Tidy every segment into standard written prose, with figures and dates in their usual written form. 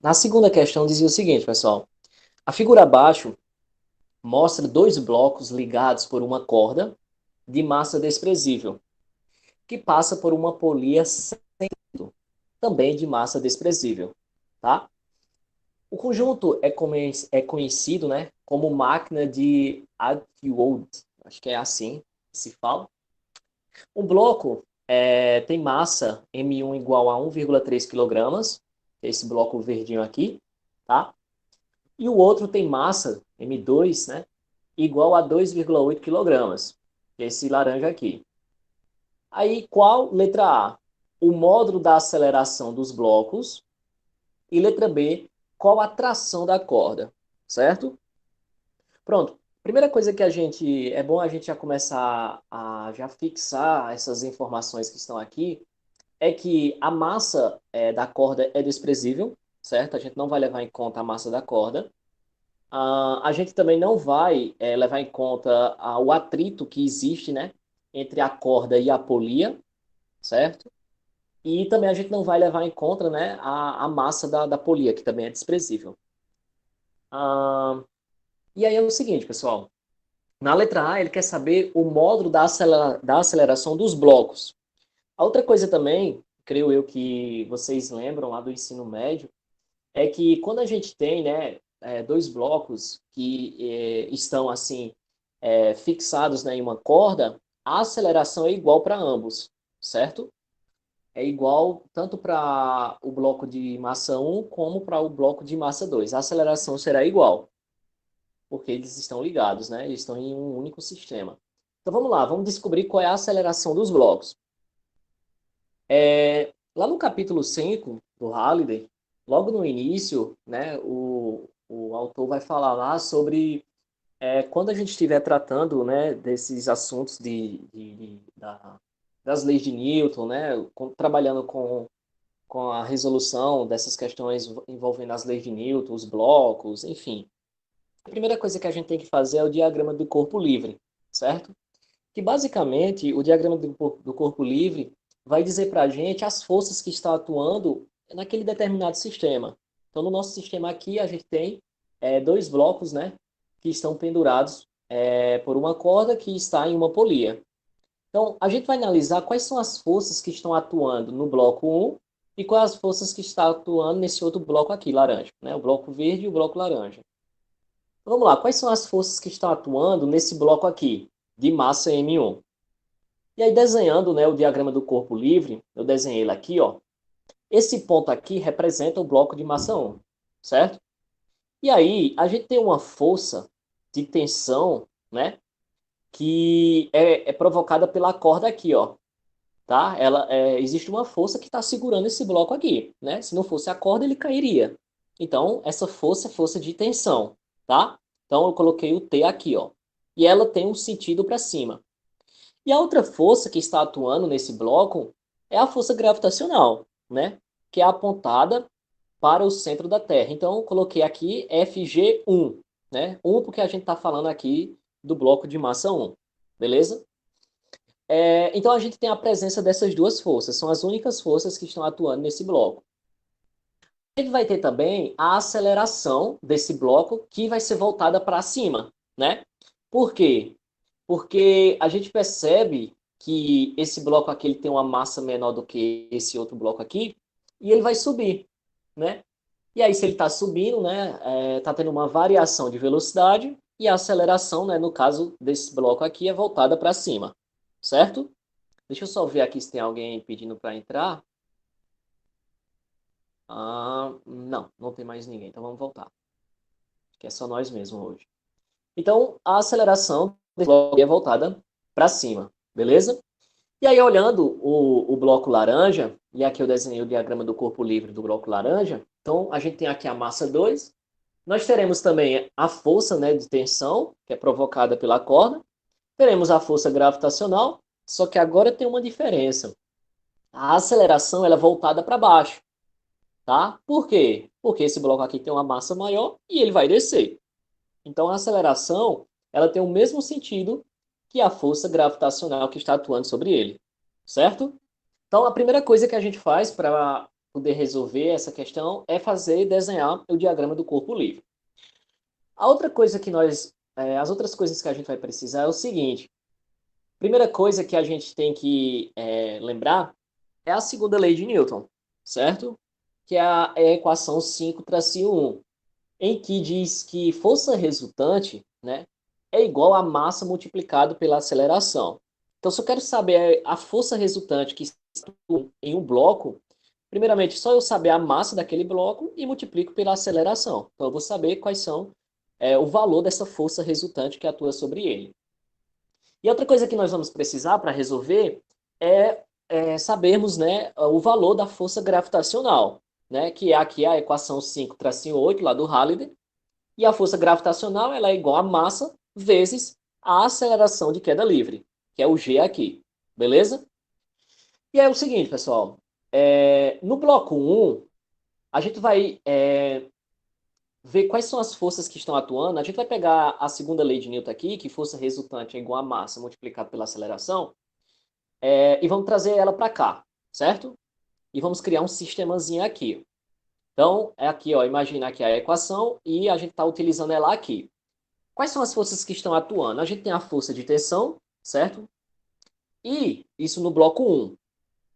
Na segunda questão dizia o seguinte, pessoal. A figura abaixo mostra dois blocos ligados por uma corda de massa desprezível, que passa por uma polia também de massa desprezível, tá? O conjunto é conhecido, né, como máquina de Atwood, acho que é assim que se fala. Um bloco tem massa M1 igual a 1,3 kg, esse bloco verdinho aqui, tá? E o outro tem massa M2, né, igual a 2,8 kg, esse laranja aqui. Aí, qual letra A? O módulo da aceleração dos blocos. E letra B, qual a tração da corda, certo? Pronto. Primeira coisa que é bom a gente já começar a já fixar essas informações que estão aqui, é que a massa da corda é desprezível, certo? A gente não vai levar em conta a massa da corda. A gente também não vai levar em conta o atrito que existe, né, entre a corda e a polia, certo? E também a gente não vai levar em conta, né, a massa da polia, que também é desprezível. Ah, e aí é o seguinte, pessoal. Na letra A, ele quer saber o módulo da aceleração dos blocos. A outra coisa também, creio eu que vocês lembram lá do ensino médio, é que quando a gente tem, né, dois blocos que estão assim fixados, né, em uma corda, a aceleração é igual para ambos, certo? É igual tanto para o bloco de massa um como para o bloco de massa 2. A aceleração será igual, porque eles estão ligados, né? Eles estão em um único sistema. Então vamos lá, vamos descobrir qual é a aceleração dos blocos. Lá no capítulo 5 do Halliday, logo no início, né, o autor vai falar lá sobre quando a gente estiver tratando, né, desses assuntos das leis de Newton, né, trabalhando com a resolução dessas questões envolvendo as leis de Newton, os blocos, enfim. A primeira coisa que a gente tem que fazer é o diagrama do corpo livre, certo? Que basicamente o diagrama do corpo livre vai dizer para a gente as forças que estão atuando naquele determinado sistema. Então, no nosso sistema aqui, a gente tem dois blocos, né, que estão pendurados por uma corda que está em uma polia. Então, a gente vai analisar quais são as forças que estão atuando no bloco um e quais as forças que estão atuando nesse outro bloco aqui, laranja, né, o bloco verde e o bloco laranja. Vamos lá, quais são as forças que estão atuando nesse bloco aqui, de massa M1? E aí, desenhando, né, o diagrama do corpo livre, eu desenhei ele aqui, ó. Esse ponto aqui representa o bloco de massa um, certo? E aí, a gente tem uma força de tensão, né, que é provocada pela corda aqui, ó, tá? Existe uma força que está segurando esse bloco aqui, né? Se não fosse a corda, ele cairia. Então, essa força é força de tensão, tá? Então, eu coloquei o T aqui, ó. E ela tem um sentido para cima. E a outra força que está atuando nesse bloco é a força gravitacional, né? Que é apontada para o centro da Terra. Então, eu coloquei aqui FG1, né? 1 porque a gente está falando aqui do bloco de massa 1, beleza? Então, a gente tem a presença dessas duas forças, são as únicas forças que estão atuando nesse bloco. A gente vai ter também a aceleração desse bloco, que vai ser voltada para cima, né? Por quê? Porque a gente percebe que esse bloco aqui ele tem uma massa menor do que esse outro bloco aqui, e ele vai subir, né? E aí, se ele está subindo, né, está tendo uma variação de velocidade, e a aceleração, né, no caso desse bloco aqui, é voltada para cima, certo? Deixa eu só ver aqui se tem alguém pedindo para entrar. Não, não tem mais ninguém, então vamos voltar. Que é só nós mesmos hoje. Então, a aceleração desse bloco é voltada para cima, beleza? E aí, olhando o bloco laranja, e aqui eu desenhei o diagrama do corpo livre do bloco laranja, então a gente tem aqui a massa 2. Nós teremos também a força, né, de tensão, que é provocada pela corda. Teremos a força gravitacional, só que agora tem uma diferença. A aceleração ela é voltada para baixo, tá? Por quê? Porque esse bloco aqui tem uma massa maior e ele vai descer. Então, a aceleração, ela tem o mesmo sentido que a força gravitacional que está atuando sobre ele, certo? Então, a primeira coisa que a gente faz para poder resolver essa questão é fazer e desenhar o diagrama do corpo livre. A outra coisa que as outras coisas que a gente vai precisar é o seguinte. Primeira coisa que a gente tem que lembrar é a segunda lei de Newton, certo? Que é a equação 5-1, em que diz que força resultante, né, é igual a massa multiplicado pela aceleração. Então, se eu quero saber a força resultante que está em um bloco, primeiramente, só eu saber a massa daquele bloco e multiplico pela aceleração. Então, eu vou saber quais são o valor dessa força resultante que atua sobre ele. E outra coisa que nós vamos precisar para resolver sabermos, né, o valor da força gravitacional, né, que é aqui a equação 5-8 lá do Halliday. E a força gravitacional ela é igual a massa vezes a aceleração de queda livre, que é o G aqui. Beleza? E é o seguinte, pessoal. No bloco 1, a gente vai ver quais são as forças que estão atuando. A gente vai pegar a segunda lei de Newton aqui, que força resultante é igual a massa multiplicado pela aceleração, e vamos trazer ela para cá, certo? E vamos criar um sistemazinho aqui. Então, é aqui, ó, imagina aqui a equação e a gente está utilizando ela aqui. Quais são as forças que estão atuando? A gente tem a força de tensão, certo? E isso no bloco 1.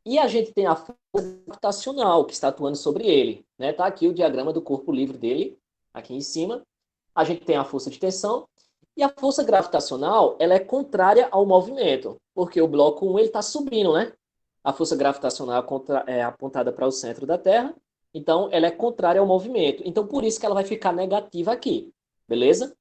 E a gente tem a força gravitacional que está atuando sobre ele, né? Tá aqui o diagrama do corpo livre dele, aqui em cima. A gente tem a força de tensão e a força gravitacional, ela é contrária ao movimento, porque o bloco 1 ele está subindo, né? A força gravitacional é apontada para o centro da Terra, então ela é contrária ao movimento. Então por isso que ela vai ficar negativa aqui, beleza?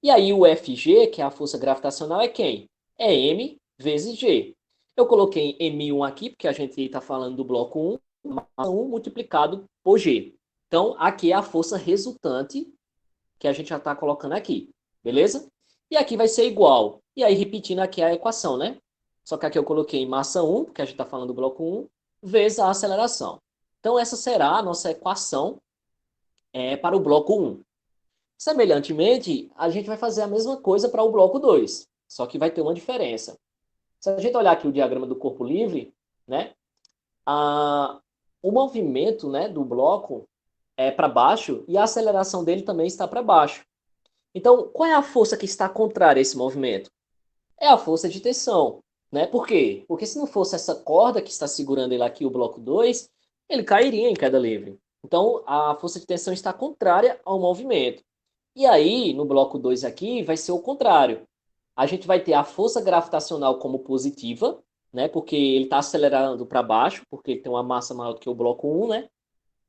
E aí o Fg, que é a força gravitacional, é quem? É m vezes g. Eu coloquei m1 aqui, porque a gente está falando do bloco 1, massa 1 multiplicado por g. Então, aqui é a força resultante que a gente já está colocando aqui, beleza? E aqui vai ser igual. E aí, repetindo aqui a equação, né? Só que aqui eu coloquei massa 1, porque a gente está falando do bloco 1, vezes a aceleração. Então, essa será a nossa equação para o bloco 1. Semelhantemente, a gente vai fazer a mesma coisa para o bloco 2, só que vai ter uma diferença. Se a gente olhar aqui o diagrama do corpo livre, né, o movimento, né, do bloco é para baixo e a aceleração dele também está para baixo. Então, qual é a força que está contrária a esse movimento? É a força de tensão. Né? Por quê? Porque se não fosse essa corda que está segurando ele aqui, o bloco 2, ele cairia em queda livre. Então, a força de tensão está contrária ao movimento. E aí, no bloco 2 aqui, vai ser o contrário. A gente vai ter a força gravitacional como positiva, né? Porque ele está acelerando para baixo, porque ele tem uma massa maior do que o bloco 1, né?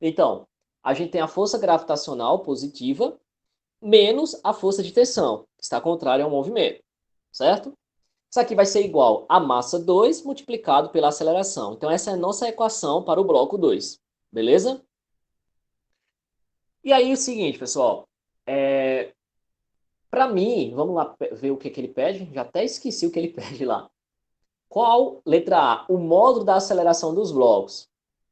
Então, a gente tem a força gravitacional positiva menos a força de tensão, que está contrária ao movimento, certo? Isso aqui vai ser igual a massa 2 multiplicado pela aceleração. Então, essa é a nossa equação para o bloco 2, beleza? E aí, o seguinte, pessoal, para mim, vamos lá ver o que, que ele pede. Já até esqueci o que ele pede lá. Qual, letra A, o módulo da aceleração dos blocos?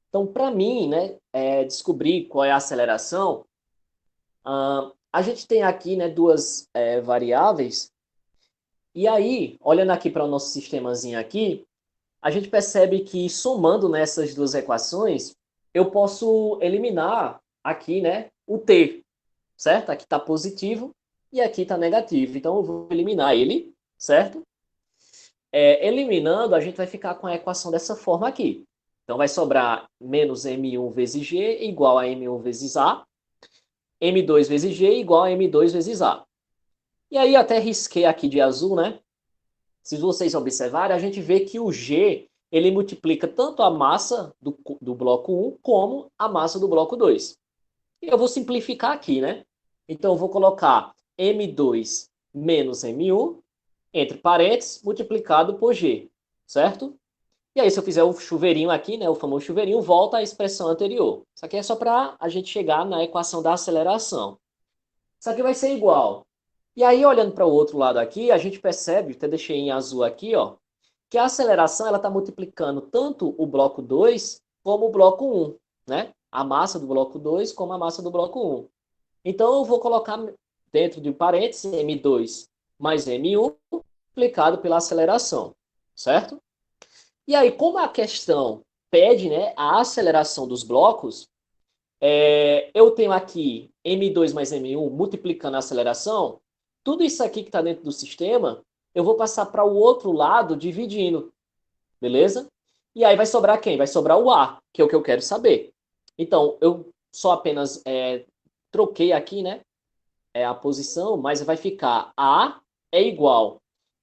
Então, para mim, né, descobrir qual é a aceleração, a gente tem aqui, né, duas variáveis. E aí, olhando aqui para o nosso sistemazinho aqui, a gente percebe que somando nessas duas equações, eu posso eliminar aqui, né, o t, certo? Aqui está positivo e aqui está negativo. Então, eu vou eliminar ele, certo? Eliminando, a gente vai ficar com a equação dessa forma aqui. Então, vai sobrar menos m1 vezes g igual a m1 vezes a, m2 vezes g igual a m2 vezes a. E aí, até risquei aqui de azul, né? Se vocês observarem, a gente vê que o g ele multiplica tanto a massa do bloco 1 como a massa do bloco 2. E eu vou simplificar aqui, né? Então, eu vou colocar m2 menos m1 entre parênteses, multiplicado por g, certo? E aí, se eu fizer o chuveirinho aqui, né, o famoso chuveirinho, volta à expressão anterior. Isso aqui é só para a gente chegar na equação da aceleração. Isso aqui vai ser igual. E aí, olhando para o outro lado aqui, a gente percebe, até deixei em azul aqui, ó, que a aceleração ela está multiplicando tanto o bloco 2 como o bloco 1, né? A massa do bloco 2 como a massa do bloco 1. Então, eu vou colocar dentro de parênteses m2 mais m1 multiplicado pela aceleração, certo? E aí, como a questão pede, né, a aceleração dos blocos, eu tenho aqui M2 mais M1 multiplicando a aceleração, tudo isso aqui que está dentro do sistema, eu vou passar para o outro lado dividindo, beleza? E aí vai sobrar quem? Vai sobrar o A, que é o que eu quero saber. Então, eu só apenas troquei aqui, né, a posição, mas vai ficar A é igual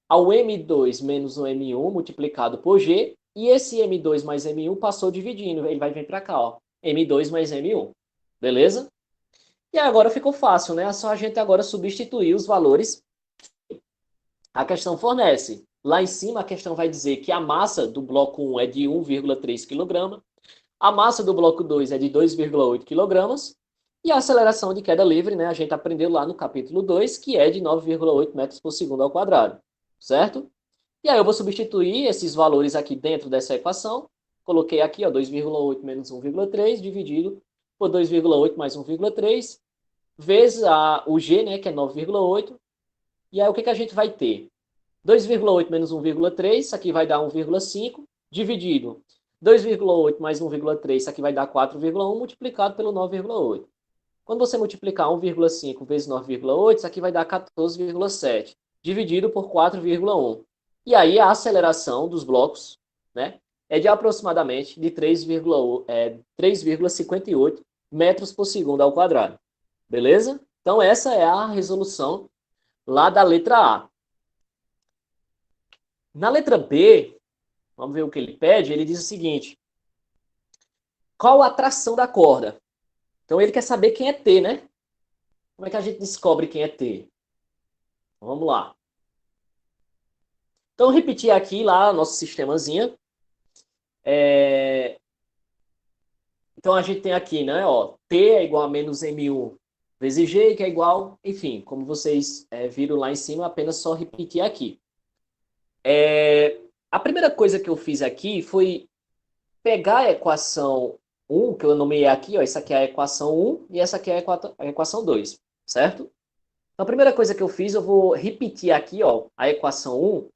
ao M2 menos o M1 multiplicado por G, e esse M2 mais M1 passou dividindo, ele vai vir para cá, ó, M2 mais M1, beleza? E agora ficou fácil, né? É só a gente agora substituir os valores que a questão fornece. Lá em cima a questão vai dizer que a massa do bloco 1 é de 1,3 kg, a massa do bloco 2 é de 2,8 kg, e a aceleração de queda livre, né, a gente aprendeu lá no capítulo 2, que é de 9,8 metros por segundo ao quadrado, certo? E aí eu vou substituir esses valores aqui dentro dessa equação. Coloquei aqui, ó, 2,8 menos 1,3 dividido por 2,8 mais 1,3 vezes o G, né, que é 9,8. E aí o que, que a gente vai ter? 2,8 menos 1,3, isso aqui vai dar 1,5, dividido 2,8 mais 1,3, isso aqui vai dar 4,1, multiplicado pelo 9,8. Quando você multiplicar 1,5 vezes 9,8, isso aqui vai dar 14,7, dividido por 4,1. E aí a aceleração dos blocos, né, é de aproximadamente de 3,58 metros por segundo ao quadrado. Beleza? Então essa é a resolução lá da letra A. Na letra B, vamos ver o que ele pede, ele diz o seguinte: qual a tração da corda? Então ele quer saber quem é T, né? Como é que a gente descobre quem é T? Vamos lá. Então, repetir aqui lá nosso sistemazinho. Então, a gente tem aqui, né? Ó, T é igual a menos M1 vezes G, que é igual, enfim, como vocês viram lá em cima, apenas só repetir aqui. A primeira coisa que eu fiz aqui foi pegar a equação 1, que eu nomeei aqui, ó, essa aqui é a equação 1 e essa aqui é a equação 2, certo? Então, a primeira coisa que eu fiz, eu vou repetir aqui, ó, a equação 1,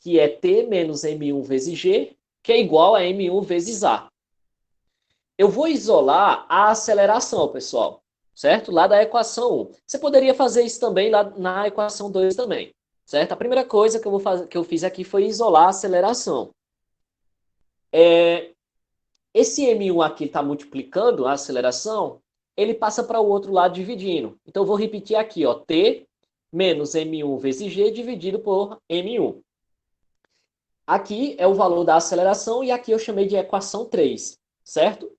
que é T menos M1 vezes G, que é igual a M1 vezes A. Eu vou isolar a aceleração, pessoal, certo? Lá da equação 1. Você poderia fazer isso também lá na equação 2 também, certo? A primeira coisa que eu fiz aqui foi isolar a aceleração. Esse M1 aqui está multiplicando a aceleração, ele passa para o outro lado dividindo. Então, eu vou repetir aqui, ó, T menos M1 vezes G dividido por M1. Aqui é o valor da aceleração e aqui eu chamei de equação 3, certo?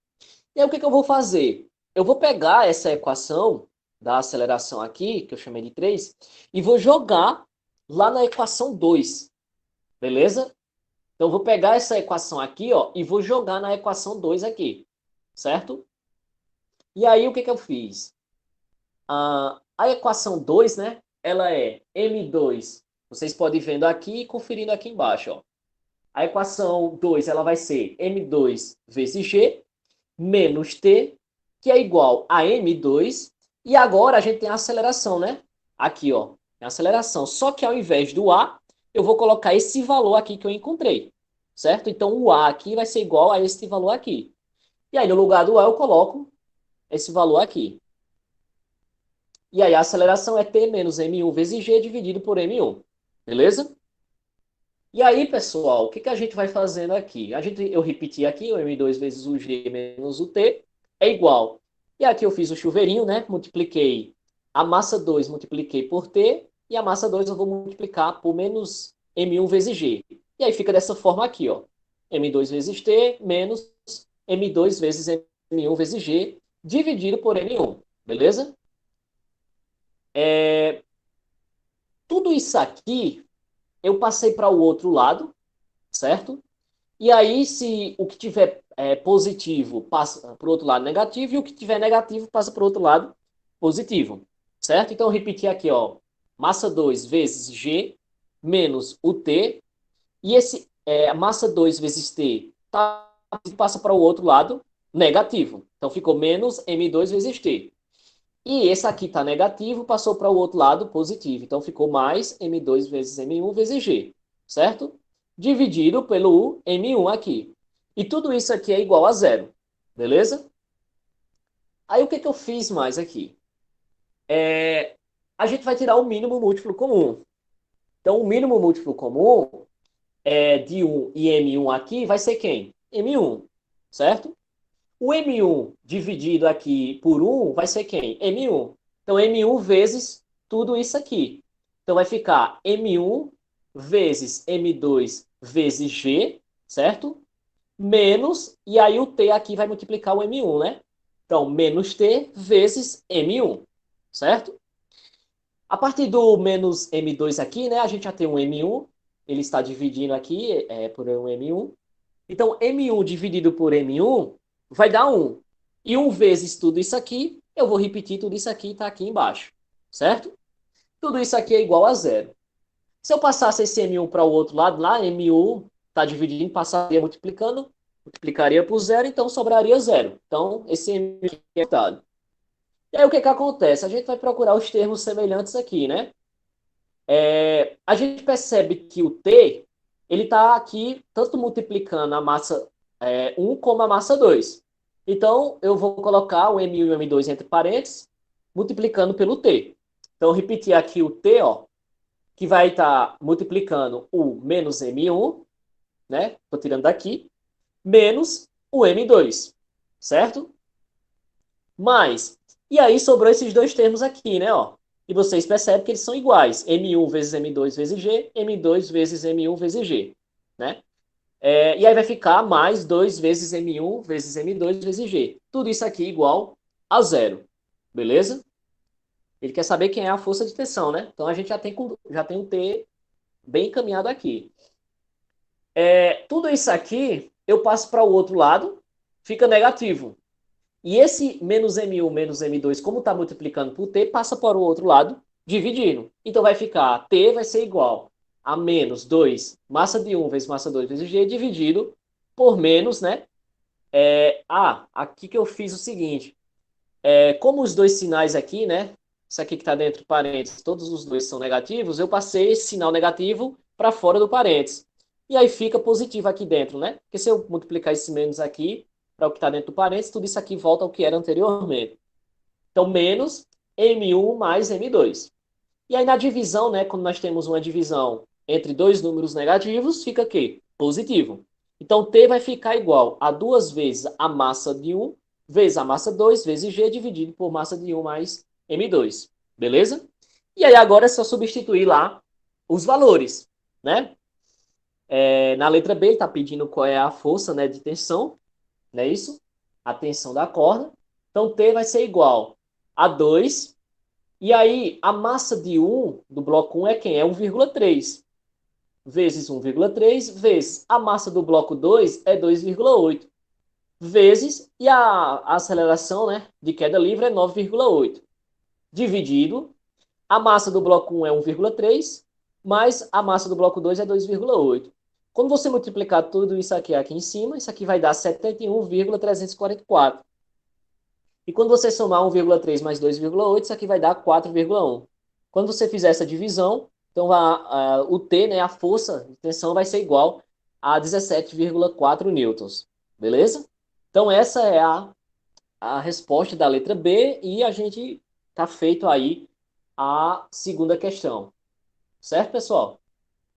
E aí o que eu vou fazer? Eu vou pegar essa equação da aceleração aqui, que eu chamei de 3, e vou jogar lá na equação 2, beleza? Então eu vou pegar essa equação aqui, ó, e vou jogar na equação 2 aqui, certo? E aí o que eu fiz? A equação 2, né, ela é M2, vocês podem ir vendo aqui e conferindo aqui embaixo, ó. A equação 2 ela vai ser M2 vezes G menos T, que é igual a M2. E agora a gente tem a aceleração, né? Aqui, ó, a aceleração. Só que ao invés do A, eu vou colocar esse valor aqui que eu encontrei, certo? Então o A aqui vai ser igual a esse valor aqui. E aí no lugar do A eu coloco esse valor aqui. E aí a aceleração é T menos M1 vezes G dividido por M1. Beleza? E aí, pessoal, o que, que a gente vai fazendo aqui? Eu repeti aqui, o M2 vezes o G menos o T é igual. E aqui eu fiz o chuveirinho, né? Multipliquei a massa 2, multipliquei por T, e a massa 2 eu vou multiplicar por menos M1 vezes G. E aí fica dessa forma aqui, ó. M2 vezes T menos M2 vezes M1 vezes G, dividido por M1. Beleza? Tudo isso aqui eu passei para o outro lado, certo? E aí, se o que tiver positivo passa para o outro lado negativo, e o que tiver negativo passa para o outro lado positivo, certo? Então, eu repeti aqui, ó, massa 2 vezes G menos o T, e massa 2 vezes T passa para o outro lado negativo. Então, ficou menos M2 vezes T. E esse aqui está negativo, passou para o outro lado positivo. Então, ficou mais M2 vezes M1 vezes G, certo? Dividido pelo M1 aqui. E tudo isso aqui é igual a zero, beleza? Aí o que que eu fiz mais aqui? A gente vai tirar o mínimo múltiplo comum. Então, o mínimo múltiplo comum de 1 e M1 aqui vai ser quem? M1, certo? O M1 dividido aqui por 1 vai ser quem? M1. Então, M1 vezes tudo isso aqui. Então, vai ficar M1 vezes M2 vezes G, certo? Menos, e aí o T aqui vai multiplicar o M1, né? Então, menos T vezes M1, certo? A partir do menos M2 aqui, né? A gente já tem um M1, ele está dividindo aqui por um M1. Então, M1 dividido por M1 vai dar 1. E 1 vezes tudo isso aqui, eu vou repetir tudo isso aqui, está aqui embaixo, certo? Tudo isso aqui é igual a zero. Se eu passasse esse M1 para o outro lado, lá, M1 está dividindo, passaria multiplicando, multiplicaria por zero, então sobraria zero. Então, esse M1 é dado. E aí, o que que acontece? A gente vai procurar os termos semelhantes aqui, né? A gente percebe que o T, ele está aqui tanto multiplicando a massa 1 como a massa 2. Então, eu vou colocar o M1 e o M2 entre parênteses, multiplicando pelo T. Então, repetir aqui o T, ó, que vai estar multiplicando o menos M1, né? Estou tirando daqui, menos o M2, certo? Mais. E aí sobrou esses dois termos aqui, né? Ó. E vocês percebem que eles são iguais. M1 vezes M2 vezes G, M2 vezes M1 vezes G, né? E aí vai ficar mais 2 vezes M1 vezes M2 vezes G. Tudo isso aqui igual a zero. Beleza? Ele quer saber quem é a força de tensão, né? Então a gente já tem um T bem encaminhado aqui. Tudo isso aqui eu passo para o outro lado, fica negativo. E esse menos M1 menos M2, como está multiplicando por T, passa para o outro lado, dividindo. Então vai ficar, T vai ser igual a menos 2, massa de 1 vezes massa 2 vezes G, dividido por menos, né? Aqui que eu fiz o seguinte. Como os dois sinais aqui, né? Isso aqui que está dentro do parênteses, todos os dois são negativos, eu passei esse sinal negativo para fora do parênteses. E aí fica positivo aqui dentro, né? Porque se eu multiplicar esse menos aqui para o que está dentro do parênteses, tudo isso aqui volta ao que era anteriormente. Então, menos M1 mais M2. E aí na divisão, né? Quando nós temos uma divisão entre dois números negativos, fica o quê? Positivo. Então, T vai ficar igual a 2 vezes a massa de 1 vezes a massa 2 vezes G dividido por massa de 1 mais M2. Beleza? E aí agora é só substituir lá os valores, né? Na letra B, ele está pedindo qual é a força, né, de tensão, não é isso? A tensão da corda. Então, T vai ser igual a 2. E aí, a massa de 1 do bloco 1 é quem? É 1,3. Vezes 1,3 vezes a massa do bloco 2 é 2,8. Vezes, e a aceleração, né, de queda livre é 9,8. Dividido, a massa do bloco 1 é 1,3, mais a massa do bloco 2 é 2,8. Quando você multiplicar tudo isso aqui em cima, isso aqui vai dar 71,344. E quando você somar 1,3 mais 2,8, isso aqui vai dar 4,1. Quando você fizer essa divisão, então o T, né, a força de tensão, vai ser igual a 17,4 newtons. Beleza? Então essa é a resposta da letra B e a gente está feito aí a segunda questão. Certo, pessoal?